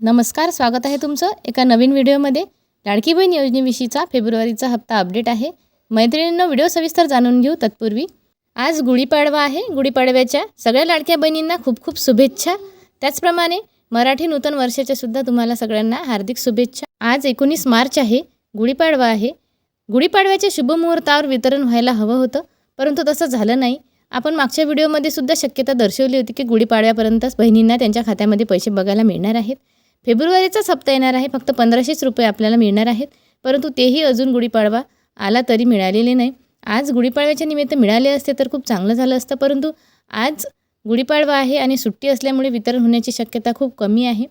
नमस्कार, स्वागत आहे तुमचं एका नवीन व्हिडिओमध्ये। लाडकी बहीण योजनेविषयीचा फेब्रुवारीचा हप्ता अपडेट आहे। मैत्रिणींनो, व्हिडिओ सविस्तर जाणून घेऊ तत्पूर्वी आज गुढीपाडवा आहे। गुढीपाडव्याच्या सगळ्या लाडक्या बहिणींना खूप खूप शुभेच्छा। त्याचप्रमाणे मराठी नूतन वर्षाच्या सुद्धा तुम्हाला सगळ्यांना हार्दिक शुभेच्छा। आज 19 मार्च आहे, गुढीपाडवा आहे। गुढीपाडव्याच्या शुभ मुहूर्तावर वितरण व्हायला हवं होतं, परंतु तसं झालं नाही। आपण मागच्या व्हिडिओमध्ये सुद्धा शक्यता दर्शवली होती की गुढीपाडव्यापर्यंतच बहिणींना त्यांच्या खात्यामध्ये पैसे बघायला मिळणार आहेत। फेब्रुवारीचाच हप्ता येणार आहे, फक्त 1500 रुपये आपल्याला मिळणार आहेत, परंतु तेही अजून गुढीपाडवा आला तरी मिळालेले नाही। आज गुढीपाडव्याच्या निमित्त मिळाले असते तर खूप चांगलं झालं असतं, परंतु आज गुढीपाडवा आहे आणि सुट्टी असल्यामुळे वितरण होण्याची शक्यता खूप कमी आहे।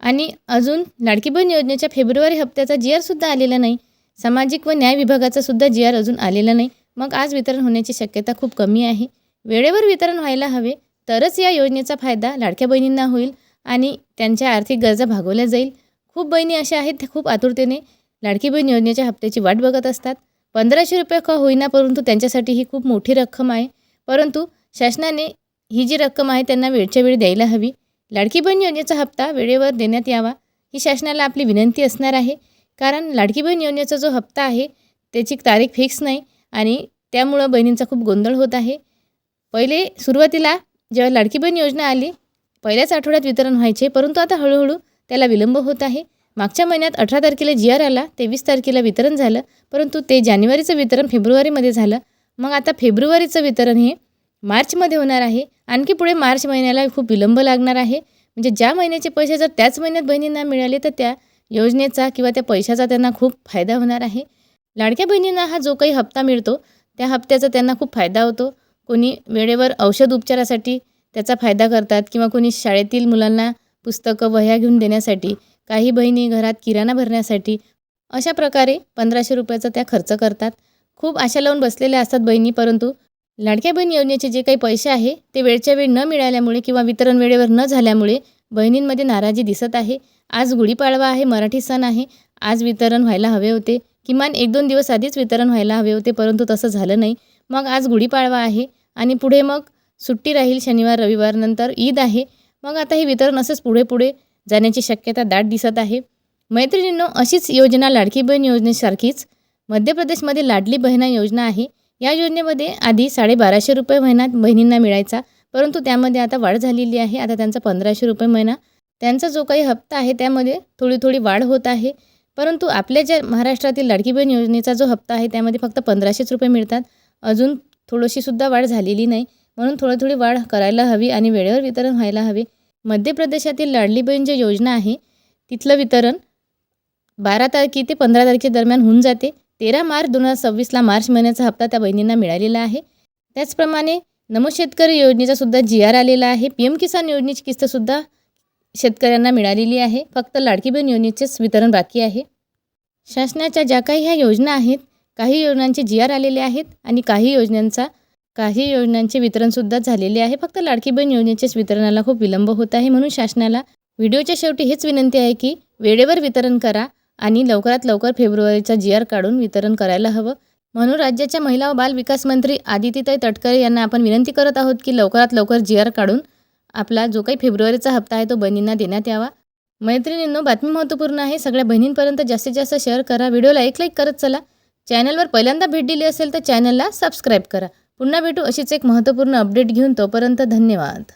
आणि अजून लाडकी बहीण योजनेच्या फेब्रुवारी हप्त्याचा GR सुद्धा आलेला नाही। सामाजिक व न्याय विभागाचा सुद्धा GR अजून आलेला नाही, मग आज वितरण होण्याची शक्यता खूप कमी आहे। वेळेवर वितरण व्हायला हवे, तरच या योजनेचा फायदा लाडक्या बहिणींना होईल आणि त्यांच्या आर्थिक गरजा भागवल्या जाईल। खूप बहिणी अशा आहेत त्या खूप आतुरतेने लाडकी बहीण योजनेच्या हप्त्याची वाट बघत असतात। 1500 रुपये का होईना, परंतु त्यांच्यासाठी ही खूप मोठी रक्कम आहे, परंतु शासनाने ही जी रक्कम आहे त्यांना वेळच्या वेळी द्यायला हवी। लाडकी बहीण योजनेचा हप्ता वेळेवर देण्यात यावा ही शासनाला आपली विनंती असणार आहे, कारण लाडकी बहीण योजनेचा जो हप्ता आहे त्याची तारीख फिक्स नाही आणि त्यामुळं बहिणींचा खूप गोंधळ होत आहे। पहिले सुरुवातीला जेव्हा लाडकी बहीण योजना आली पहिल्याच आठवड्यात वितरण व्हायचे, परंतु आता हळूहळू त्याला विलंब होत आहे। मागच्या महिन्यात 18 तारखेला GR आला, 23 तारखेला वितरण झालं, परंतु ते जानेवारीचं वितरण फेब्रुवारीमध्ये झालं। मग आता फेब्रुवारीचं वितरण हे मार्चमध्ये होणार आहे। आणखी पुढे मार्च महिन्याला खूप विलंब लागणार आहे। म्हणजे ज्या महिन्याचे पैसे जर त्याच महिन्यात बहिणींना मिळाले तर त्या योजनेचा किंवा त्या पैशाचा त्यांना खूप फायदा होणार आहे। लाडक्या बहिणींना हा जो काही हप्ता मिळतो त्या हप्त्याचा त्यांना खूप फायदा होतो। कोणी वेळेवर औषध उपचारासाठी त्याचा फायदा करतात, किंवा कोणी शाळेतील मुलांना पुस्तकं वह्या घेऊन देण्यासाठी, काही बहिणी घरात किराणा भरण्यासाठी, अशा प्रकारे 1500 रुपयाचा त्या खर्च करतात। खूप आशा लावून बसलेल्या असतात बहिणी, परंतु लाडक्या बहीण योजनेचे जे काही पैसे आहे ते वेळच्या वेळी न मिळाल्यामुळे किंवा वितरण वेळेवर न झाल्यामुळे बहिणींमध्ये नाराजी दिसत आहे। आज गुढीपाडवा आहे, मराठी सण आहे, आज वितरण व्हायला हवे होते, किमान 1-2 दिवस आधीच वितरण व्हायला हवे होते, परंतु तसं झालं नाही। मग आज गुढीपाडवा आहे आणि पुढे मग सुट्टी राहील, शनिवार रविवार, नंतर ईद आहे। मग आता हे वितरण असंच पुढे जाण्याची शक्यता दाट दिसत आहे। मैत्रिणींनो, अशीच योजना लाडकी बहीण योजनेसारखीच मध्य प्रदेशमध्ये लाडली बहिणा योजना आहे। या योजनेमध्ये आधी 1250 रुपये महिना बहिणींना मिळायचा, परंतु त्यामध्ये आता वाढ झालेली आहे। आता त्यांचा 1500 रुपये महिना, त्यांचा जो काही हप्ता आहे त्यामध्ये थोडी वाढ होत आहे। परंतु आपल्या ज्या महाराष्ट्रातील लाडकी बहीण योजनेचा जो हप्ता आहे त्यामध्ये फक्त 1500 रुपये मिळतात, अजून थोडीशी सुद्धा वाढ झालेली नाही, म्हणून थोडी वाढ करायला हवी आणि वेळेवर वितरण व्हायला हवे। मध्य प्रदेशातील लाडली बहीण जी योजना आहे तिथलं वितरण 12 तारखे ते 15 तारखे दरम्यान होऊन जाते। 13 मार्च 2026ला मार्च महिन्याचा हप्ता त्या बहिणींना मिळालेला आहे। त्याचप्रमाणे नमो शेतकरी योजनेचा सुद्धा GR आलेला आहे। PM किसान योजनेची किस्तसुद्धा शेतकऱ्यांना मिळालेली आहे, फक्त लाडकी बहीण योजनेचेच वितरण बाकी आहे। शासनाच्या ज्या काही ह्या योजना आहेत, काही योजनांचे GR आलेले आहेत आणि काही योजनांचे वितरणसुद्धा झालेले आहे, फक्त लाडकी बहीण योजनेचेच वितरणाला खूप विलंब होत आहे। म्हणून शासनाला व्हिडिओच्या शेवटी हेच विनंती आहे की वेळेवर वितरण करा आणि लवकरात लवकर फेब्रुवारीचा GR काढून वितरण करायला हवं। म्हणून राज्याच्या महिला व बाल विकास मंत्री आदितीताई तटकरे यांना आपण विनंती करत आहोत की लवकरात लवकर GR काढून आपला जो काही फेब्रुवारीचा हप्ता आहे तो बहिणींना देण्यात यावा। मैत्रिणींनो, बातमी महत्त्वपूर्ण आहे, सगळ्या बहिणींपर्यंत जास्तीत जास्त शेअर करा, व्हिडिओला एक लाईक करत चला। चॅनलवर पहिल्यांदा भेट दिली असेल तर चॅनलला सबस्क्राईब करा। पुन्हा भेटू अशीच एक महत्त्वपूर्ण अपडेट घेऊन, तोपर्यंत धन्यवाद।